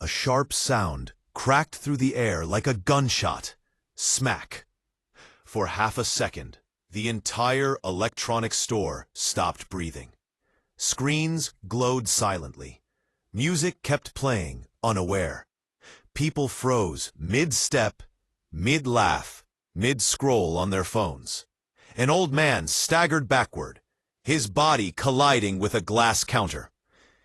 a sharp sound cracked through the air like a gunshot. Smack. For half a second, the entire electronics store stopped breathing. Screens glowed silently. Music kept playing, unaware. People froze mid-step, mid-laugh, mid-scroll on their phones. An old man staggered backward, his body colliding with a glass counter.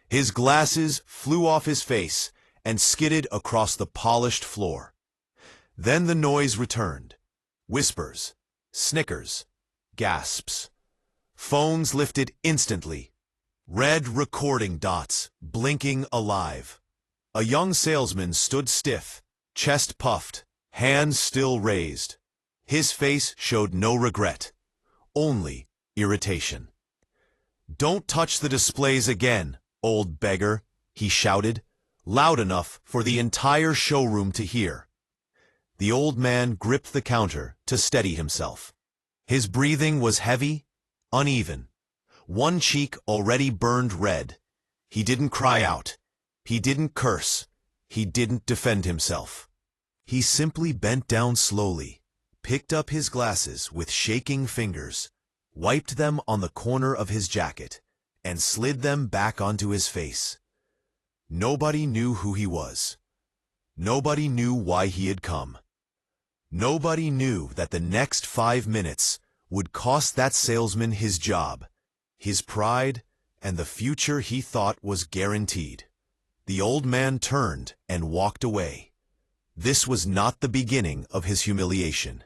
His glasses flew off his face and skidded across the polished floor. Then the noise returned. Whispers, snickers, gasps. Phones lifted instantly. Red recording dots, blinking alive. A young salesman stood stiff, chest puffed, hands still raised. His face showed no regret, only irritation. "Don't touch the displays again, old beggar," he shouted, loud enough for the entire showroom to hear. The old man gripped the counter to steady himself. His breathing was heavy, uneven. One cheek already burned red. He didn't cry out. He didn't curse. He didn't defend himself. He simply bent down slowly, picked up his glasses with shaking fingers, wiped them on the corner of his jacket, and slid them back onto his face. Nobody knew who he was. Nobody knew why he had come. Nobody knew that the next 5 minutes would cost that salesman his job, his pride, and the future he thought was guaranteed. The old man turned and walked away. This was not the beginning of his humiliation.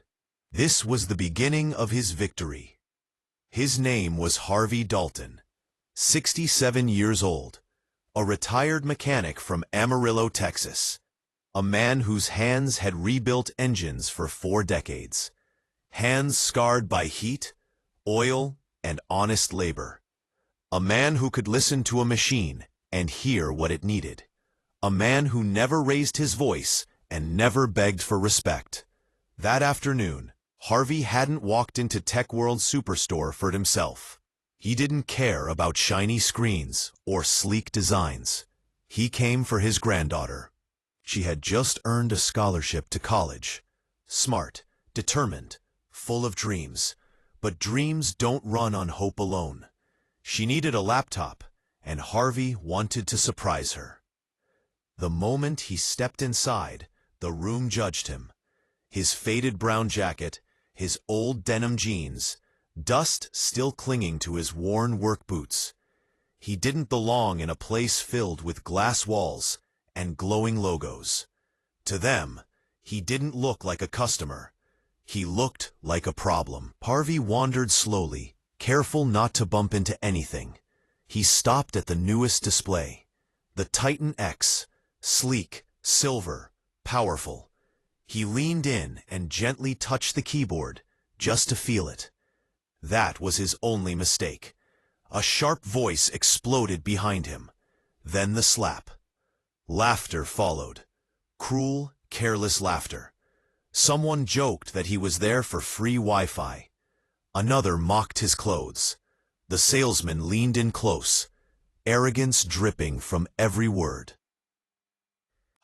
This was the beginning of his victory. His name was Harvey Dalton, 67 years old, a retired mechanic from Amarillo, Texas, a man whose hands had rebuilt engines for 4 decades, hands scarred by heat, oil, and honest labor. A man who could listen to a machine and hear what it needed. A man who never raised his voice and never begged for respect. That afternoon, Harvey hadn't walked into Tech World Superstore for himself. He didn't care about shiny screens or sleek designs. He came for his granddaughter. She had just earned a scholarship to college. Smart, determined, full of dreams. But dreams don't run on hope alone. She needed a laptop, and Harvey wanted to surprise her. The moment he stepped inside, the room judged him. His faded brown jacket, his old denim jeans, dust still clinging to his worn work boots. He didn't belong in a place filled with glass walls and glowing logos. To them, he didn't look like a customer. He looked like a problem. Harvey wandered slowly, careful not to bump into anything. He stopped at the newest display, the Titan X, sleek, silver, powerful. He leaned in and gently touched the keyboard, just to feel it. That was his only mistake. A sharp voice exploded behind him. Then the slap. Laughter followed. Cruel, careless laughter. Someone joked that he was there for free Wi-Fi. Another mocked his clothes. The salesman leaned in close, arrogance dripping from every word.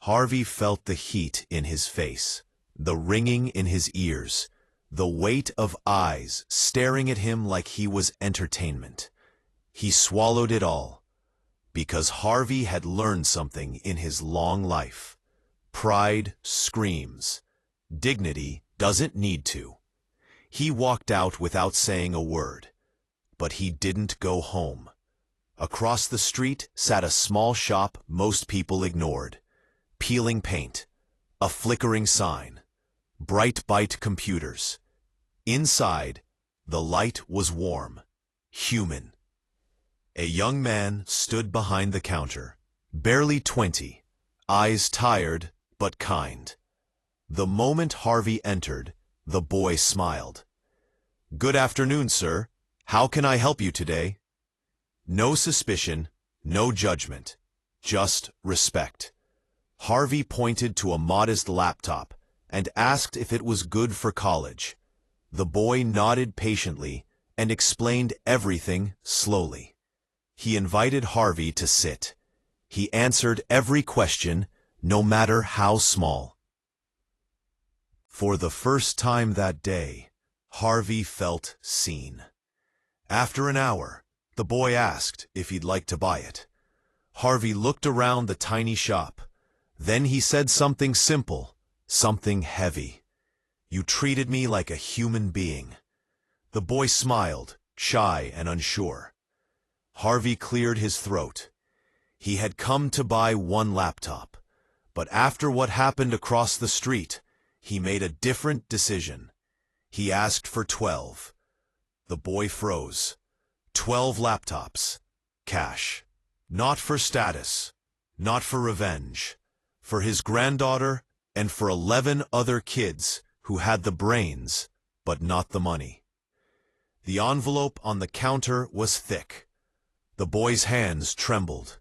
Harvey felt the heat in his face, the ringing in his ears, the weight of eyes staring at him like he was entertainment. He swallowed it all, because Harvey had learned something in his long life. Pride screams. Dignity doesn't need to. He walked out without saying a word. But he didn't go home. Across the street sat a small shop most people ignored. Peeling paint, a flickering sign, bright byte computers. Inside, the light was warm, human. A young man stood behind the counter, barely 20, eyes tired but kind. The moment Harvey entered, the boy smiled. "Good afternoon, sir. How can I help you today?" No suspicion, no judgment, just respect. Harvey pointed to a modest laptop and asked if it was good for college. The boy nodded patiently and explained everything slowly. He invited Harvey to sit. He answered every question, no matter how small. For the first time that day, Harvey felt seen. After an hour, the boy asked if he'd like to buy it. Harvey looked around the tiny shop. Then he said something simple, something heavy. "You treated me like a human being." The boy smiled, shy and unsure. Harvey cleared his throat. He had come to buy one laptop, but after what happened across the street, he made a different decision. He asked for 12. The boy froze. 12 laptops. Cash. Not for status, not for revenge. For his granddaughter and for 11 other kids who had the brains, but not the money. The envelope on the counter was thick. The boy's hands trembled.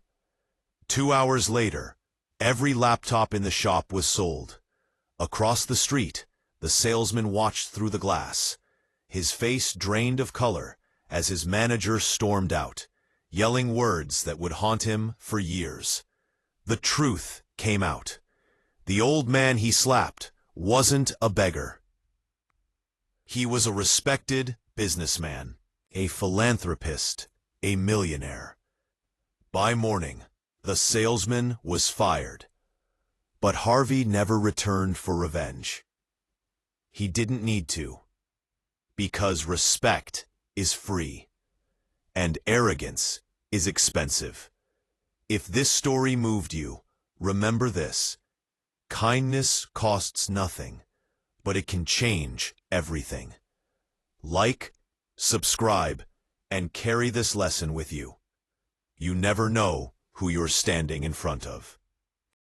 2 hours later, every laptop in the shop was sold. Across the street, the salesman watched through the glass, his face drained of color as his manager stormed out, yelling words that would haunt him for years. The truth came out. The old man he slapped wasn't a beggar. He was a respected businessman, a philanthropist, a millionaire. By morning, the salesman was fired. But Harvey never returned for revenge. He didn't need to. Because respect is free. And arrogance is expensive. If this story moved you, remember this. Kindness costs nothing, but it can change everything. Like, subscribe, and carry this lesson with you. You never know who you're standing in front of.